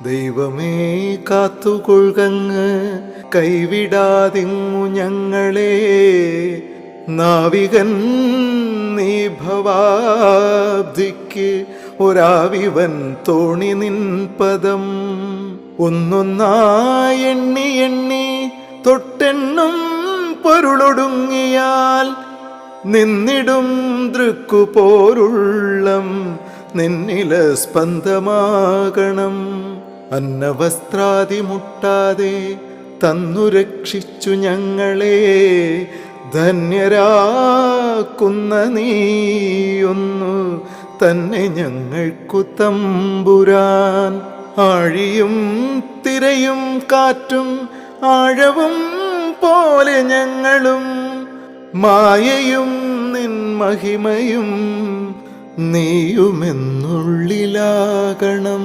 ദൈവമേ കാത്തുകൊള്ളുകങ്ങ്, കൈവിടാതിങ്ങു ഞങ്ങളെ. നാവികൻ നീ ഭവാബ്ദിക്ക് ഒരാവിവൻ തോണി നിൻ പദം. ഒന്നൊന്നായി എണ്ണി എണ്ണി തൊട്ടെണ്ണും പൊരുളൊടുങ്ങിയാൽ നിന്നിടും ദൃക്കുപോരുള്ളം നിന്നില സ്പന്ദമാകണം. അന്നവസ്ത്രാദി മുട്ടാതെ തന്നു രക്ഷിച്ചു ഞങ്ങളെ, ധന്യരാക്കുന്ന നീയൊന്നു തന്നെ ഞങ്ങൾക്കു തമ്പുരാൻ. ആഴിയും തിരയും കാറ്റും ആഴവും പോലെ ഞങ്ങളും, മായയും നിൻ മഹിമയും നീയുമെന്നുള്ളിലാകണം.